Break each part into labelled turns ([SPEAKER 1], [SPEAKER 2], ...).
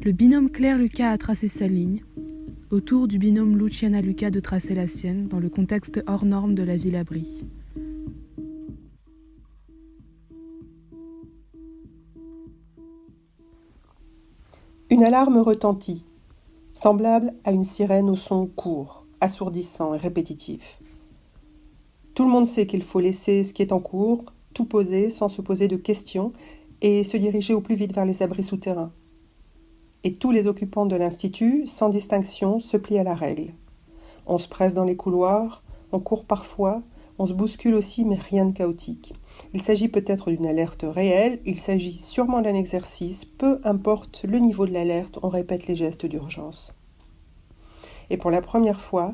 [SPEAKER 1] Le binôme Claire-Lucas a tracé sa ligne, autour du binôme Luciana-Lucas de tracer la sienne dans le contexte hors norme de la Villa Brie.
[SPEAKER 2] Une alarme retentit, semblable à une sirène au son court, assourdissant et répétitif. Tout le monde sait qu'il faut laisser ce qui est en cours, tout poser sans se poser de questions et se diriger au plus vite vers les abris souterrains. Et tous les occupants de l'institut, sans distinction, se plient à la règle. On se presse dans les couloirs, on court parfois, on se bouscule aussi, mais rien de chaotique. Il s'agit peut-être d'une alerte réelle, il s'agit sûrement d'un exercice, peu importe le niveau de l'alerte, on répète les gestes d'urgence. Et pour la première fois,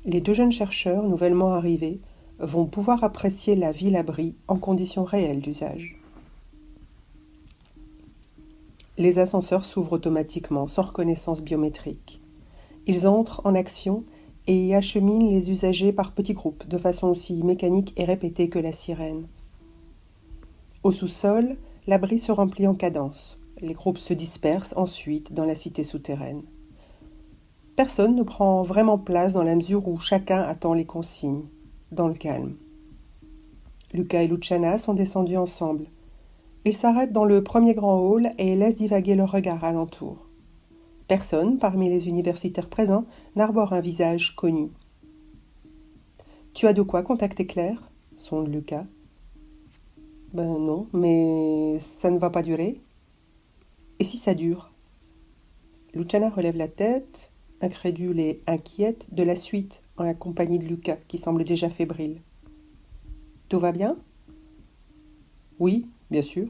[SPEAKER 2] les deux jeunes chercheurs nouvellement arrivés vont pouvoir apprécier la Villa Brie en conditions réelles d'usage. Les ascenseurs s'ouvrent automatiquement, sans reconnaissance biométrique. Ils entrent en action et acheminent les usagers par petits groupes, de façon aussi mécanique et répétée que la sirène. Au sous-sol, l'abri se remplit en cadence. Les groupes se dispersent ensuite dans la cité souterraine. Personne ne prend vraiment place dans la mesure où chacun attend les consignes, dans le calme. Lucas et Luciana sont descendus ensemble. Ils s'arrêtent dans le premier grand hall et laissent divaguer leur regard alentour. Personne, parmi les universitaires présents, n'arbore un visage connu. « Tu as de quoi contacter Claire ?» sonde Lucas. « Ben non, mais ça ne va pas durer. » »« Et si ça dure ?» Luciana relève la tête, incrédule et inquiète, de la suite en la compagnie de Lucas, qui semble déjà fébrile. « Tout va bien ?» ?»« Oui, bien sûr. »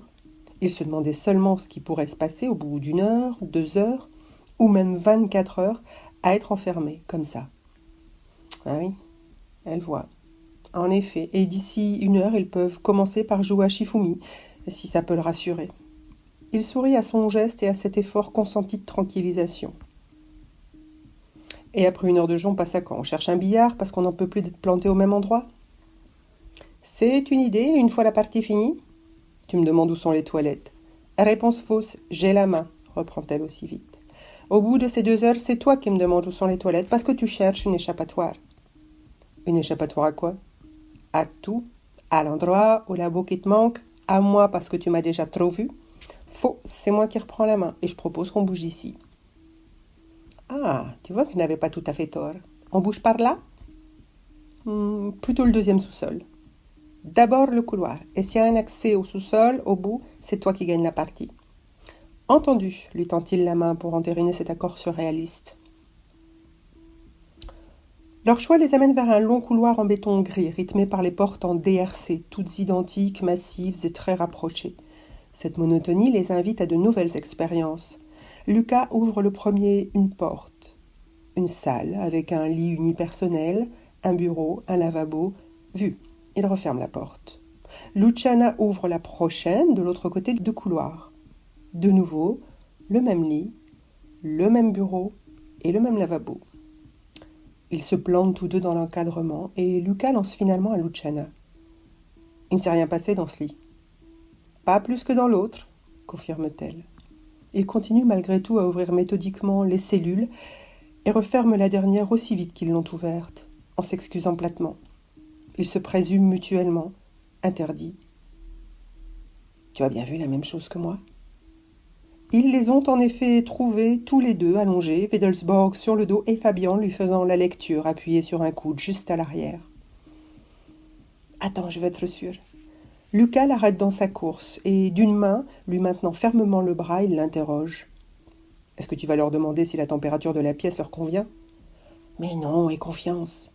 [SPEAKER 2] Il se demandait seulement ce qui pourrait se passer au bout d'1 heure, 2 heures, ou même 24 heures, à être enfermé, comme ça. Ah oui, elle voit. En effet, et d'ici 1 heure, ils peuvent commencer par jouer à Shifumi, si ça peut le rassurer. Il sourit à son geste et à cet effort consenti de tranquillisation. Et après 1 heure de jeu, on passe à quand ? On cherche un billard parce qu'on n'en peut plus d'être planté au même endroit ? C'est une idée, une fois la partie finie ? Tu me demandes où sont les toilettes. Réponse fausse, j'ai la main, reprend-elle aussi vite. Au bout de ces 2 heures, c'est toi qui me demandes où sont les toilettes parce que tu cherches une échappatoire. Une échappatoire à quoi ? À tout, à l'endroit, au labo qui te manque, à moi parce que tu m'as déjà trop vu. Faux, c'est moi qui reprends la main et je propose qu'on bouge d'ici. Ah, tu vois que je n'avais pas tout à fait tort. On bouge par là ? Plutôt le 2e sous-sol. D'abord le couloir, et s'il y a un accès au sous-sol, au bout, c'est toi qui gagnes la partie. Entendu, lui tend-il la main pour entériner cet accord surréaliste. Leur choix les amène vers un long couloir en béton gris, rythmé par les portes en DRC, toutes identiques, massives et très rapprochées. Cette monotonie les invite à de nouvelles expériences. Lucas ouvre le premier une porte. Une salle avec un lit unipersonnel, un bureau, un lavabo. Vue. Il referme la porte. Luciana ouvre la prochaine de l'autre côté du couloir. De nouveau, le même lit, le même bureau et le même lavabo. Ils se plantent tous deux dans l'encadrement et Lucas lance finalement à Luciana. Il ne s'est rien passé dans ce lit. Pas plus que dans l'autre, confirme-t-elle. Il continue malgré tout à ouvrir méthodiquement les cellules et referme la dernière aussi vite qu'ils l'ont ouverte, en s'excusant platement. Ils se présument mutuellement, interdits. Tu as bien vu la même chose que moi ? Ils les ont en effet trouvés tous les deux allongés, Wittelsborg sur le dos et Fabian lui faisant la lecture, appuyé sur un coude juste à l'arrière. Attends, je vais être sûre. Lucas l'arrête dans sa course et d'une main, lui maintenant fermement le bras, il l'interroge. Est-ce que tu vas leur demander si la température de la pièce leur convient ? Mais non, aie confiance.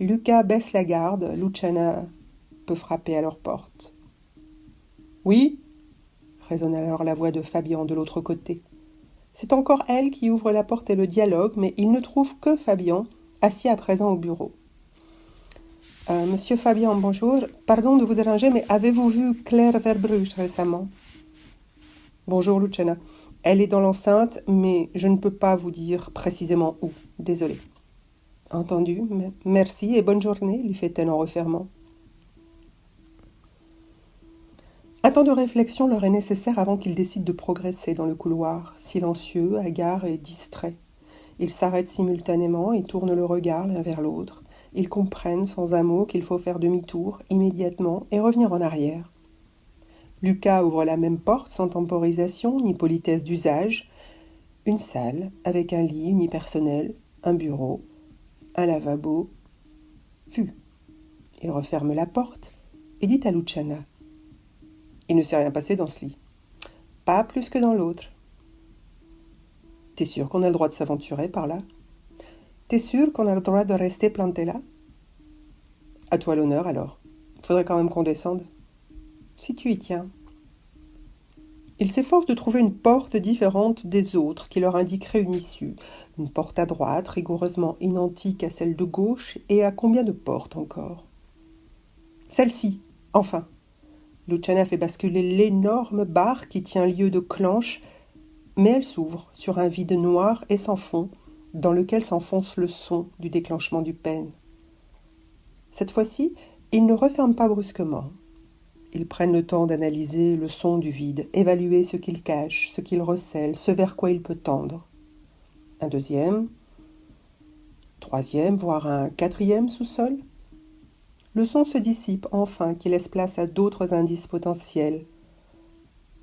[SPEAKER 2] Lucas baisse la garde, Luciana peut frapper à leur porte. Oui ? Résonne alors la voix de Fabian de l'autre côté. C'est encore elle qui ouvre la porte et le dialogue, mais il ne trouve que Fabian, assis à présent au bureau. Monsieur Fabian, bonjour. Pardon de vous déranger, mais avez-vous vu Claire Verbruch récemment ? Bonjour Luciana. Elle est dans l'enceinte, mais je ne peux pas vous dire précisément où. Désolée. Entendu. Merci et bonne journée, lui fait-elle en refermant. Un temps de réflexion leur est nécessaire avant qu'ils décident de progresser dans le couloir, silencieux, hagards et distraits. Ils s'arrêtent simultanément et tournent le regard l'un vers l'autre. Ils comprennent sans un mot qu'il faut faire demi-tour immédiatement et revenir en arrière. Lucas ouvre la même porte sans temporisation ni politesse d'usage. Une salle avec un lit unipersonnel, un bureau, un lavabo. Vu. Il referme la porte et dit à Luciana: « Il ne s'est rien passé dans ce lit. Pas plus que dans l'autre. T'es sûr qu'on a le droit de s'aventurer par là? T'es sûr qu'on a le droit de rester planté là? À toi l'honneur alors. Faudrait quand même qu'on descende. Si tu y tiens. » Ils s'efforcent de trouver une porte différente des autres qui leur indiquerait une issue. Une porte à droite, rigoureusement identique à celle de gauche, et à combien de portes encore? Celle-ci, enfin. Luciana fait basculer l'énorme barre qui tient lieu de clenche, mais elle s'ouvre sur un vide noir et sans fond, dans lequel s'enfonce le son du déclenchement du pêne. Cette fois-ci, ils ne referment pas brusquement. Ils prennent le temps d'analyser le son du vide, évaluer ce qu'il cache, ce qu'il recèle, ce vers quoi il peut tendre. Un deuxième, troisième, voire un quatrième sous-sol. Le son se dissipe enfin, qui laisse place à d'autres indices potentiels.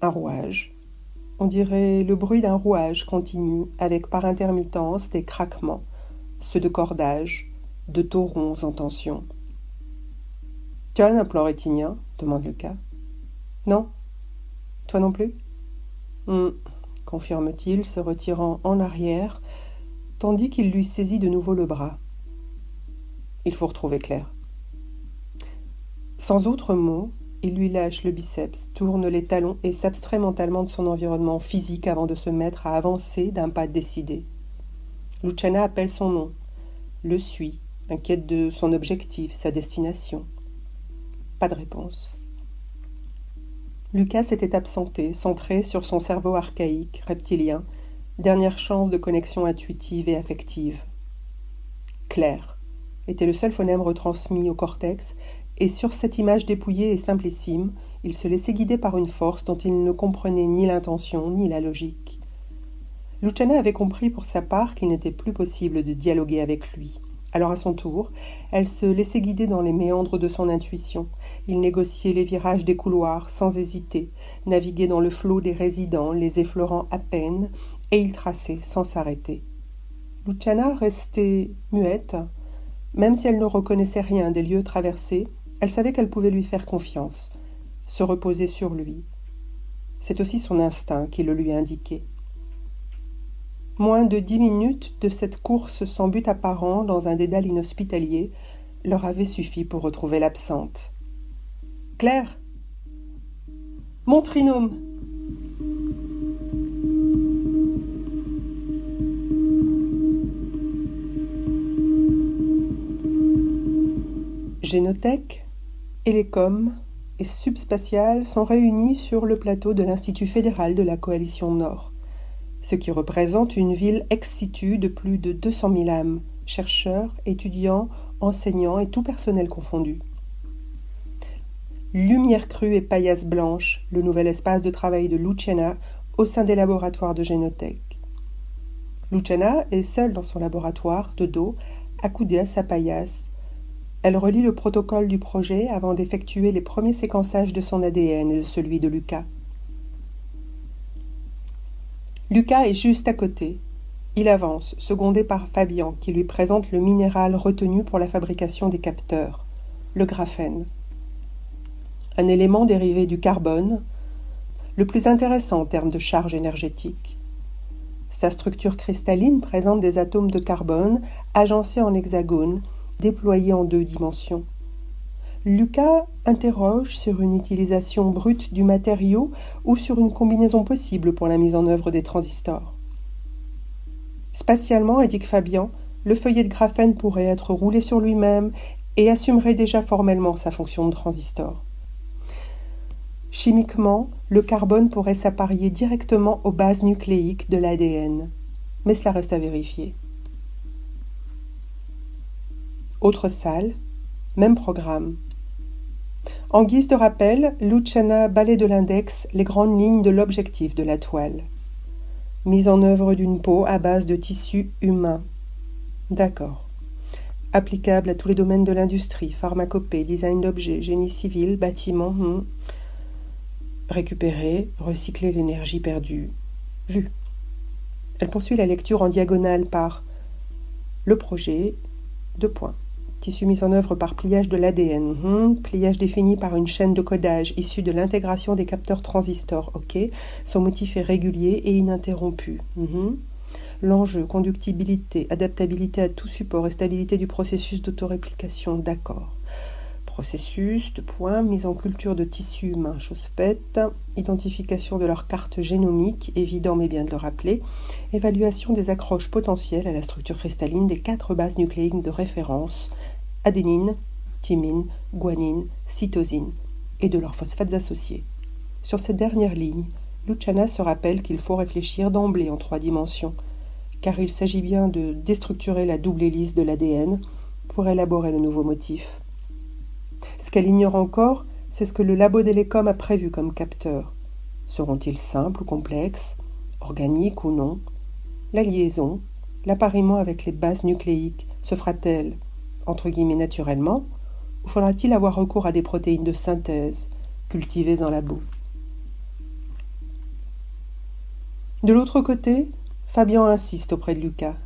[SPEAKER 2] Un rouage. On dirait le bruit d'un rouage continu, avec par intermittence des craquements, ceux de cordage, de taurons en tension. « Tu as un implant rétinien ?» demande Lucas. « Non. Toi non plus ?»« confirme-t-il, se retirant en arrière, tandis qu'il lui saisit de nouveau le bras. « Il faut retrouver Claire. » Sans autre mot, il lui lâche le biceps, tourne les talons et s'abstrait mentalement de son environnement physique avant de se mettre à avancer d'un pas décidé. Luciana appelle son nom, le suit, inquiète de son objectif, sa destination. Pas de réponse. Lucas s'était absenté, centré sur son cerveau archaïque, reptilien, dernière chance de connexion intuitive et affective. Claire était le seul phonème retransmis au cortex, et sur cette image dépouillée et simplissime, il se laissait guider par une force dont il ne comprenait ni l'intention ni la logique. Luciana avait compris pour sa part qu'il n'était plus possible de dialoguer avec lui. Alors à son tour, elle se laissait guider dans les méandres de son intuition. Il négociait les virages des couloirs sans hésiter, naviguait dans le flot des résidents, les effleurant à peine, et il traçait sans s'arrêter. Luciana restait muette. Même si elle ne reconnaissait rien des lieux traversés, elle savait qu'elle pouvait lui faire confiance, se reposer sur lui. C'est aussi son instinct qui le lui indiquait. Moins de 10 minutes de cette course sans but apparent dans un dédale inhospitalier leur avaient suffi pour retrouver l'absente. « Claire ! Mon trinôme !» Génothèque, Hélécom et Subspatial sont réunis sur le plateau de l'Institut fédéral de la Coalition Nord, ce qui représente une ville ex situ de plus de 200 000 âmes, chercheurs, étudiants, enseignants et tout personnel confondu. Lumière crue et paillasse blanche, le nouvel espace de travail de Luciana au sein des laboratoires de Génothèque. Luciana est seule dans son laboratoire, de dos, accoudée à sa paillasse. Elle relit le protocole du projet avant d'effectuer les premiers séquençages de son ADN et de celui de Lucas. Lucas est juste à côté. Il avance, secondé par Fabian, qui lui présente le minéral retenu pour la fabrication des capteurs, le graphène. Un élément dérivé du carbone, le plus intéressant en termes de charge énergétique. Sa structure cristalline présente des atomes de carbone agencés en hexagone, déployés en 2 dimensions. Lucas interroge sur une utilisation brute du matériau ou sur une combinaison possible pour la mise en œuvre des transistors. Spatialement, indique Fabian, le feuillet de graphène pourrait être roulé sur lui-même et assumerait déjà formellement sa fonction de transistor. Chimiquement, le carbone pourrait s'apparier directement aux bases nucléiques de l'ADN, mais cela reste à vérifier. Autre salle, même programme. En guise de rappel, Luciana balaie de l'index les grandes lignes de l'objectif de la toile. Mise en œuvre d'une peau à base de tissu humain. D'accord. Applicable à tous les domaines de l'industrie, pharmacopée, design d'objets, génie civil, bâtiment. Récupérer, recycler l'énergie perdue. Vu. Elle poursuit la lecture en diagonale par le projet, 2 points. Tissu mis en œuvre par pliage de l'ADN. Pliage défini par une chaîne de codage issue de l'intégration des capteurs transistors. OK. Son motif est régulier et ininterrompu. L'enjeu, conductibilité, adaptabilité à tout support et stabilité du processus d'autoréplication. D'accord. Processus, 2 points, mise en culture de tissus humains, chose faite, identification de leur carte génomique, évident mais bien de le rappeler, évaluation des accroches potentielles à la structure cristalline des 4 bases nucléiques de référence, adénine, thymine, guanine, cytosine, et de leurs phosphates associés. Sur cette dernière ligne, Luciana se rappelle qu'il faut réfléchir d'emblée en 3 dimensions, car il s'agit bien de déstructurer la double hélice de l'ADN pour élaborer le nouveau motif. Ce qu'elle ignore encore, c'est ce que le labo d'Elecom a prévu comme capteurs. Seront-ils simples ou complexes, organiques ou non? La liaison, l'appariement avec les bases nucléiques, se fera-t-elle, entre guillemets, naturellement, ou faudra-t-il avoir recours à des protéines de synthèse, cultivées en labo? De l'autre côté, Fabian insiste auprès de Lucas.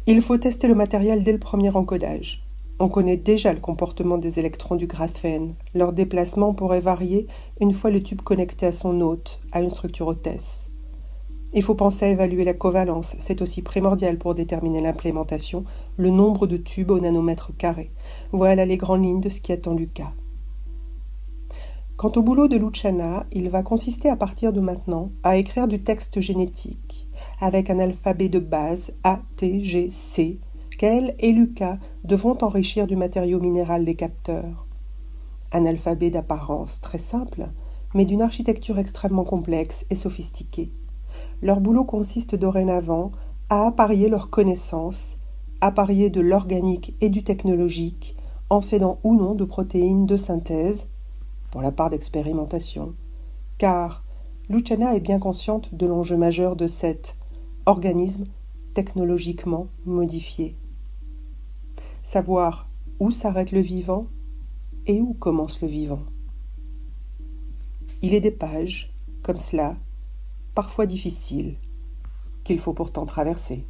[SPEAKER 2] Il faut tester le matériel dès le premier encodage. On connaît déjà le comportement des électrons du graphène. Leur déplacement pourrait varier une fois le tube connecté à son hôte, à une structure hôtesse. Il faut penser à évaluer la covalence. C'est aussi primordial pour déterminer l'implémentation, le nombre de tubes au nanomètre carré. Voilà les grandes lignes de ce qui attend Lucas. Quant au boulot de Luciana, il va consister à partir de maintenant à écrire du texte génétique, avec un alphabet de base A, T, G, C, qu'elle et Lucas devront enrichir du matériau minéral des capteurs. Un alphabet d'apparence très simple, mais d'une architecture extrêmement complexe et sophistiquée. Leur boulot consiste dorénavant à apparier leurs connaissances, apparier de l'organique et du technologique, en s'aidant ou non de protéines de synthèse, pour la part d'expérimentation, car Luciana est bien consciente de l'enjeu majeur de cet organisme technologiquement modifié. Savoir où s'arrête le vivant et où commence le vivant. Il est des pages, comme cela, parfois difficiles, qu'il faut pourtant traverser.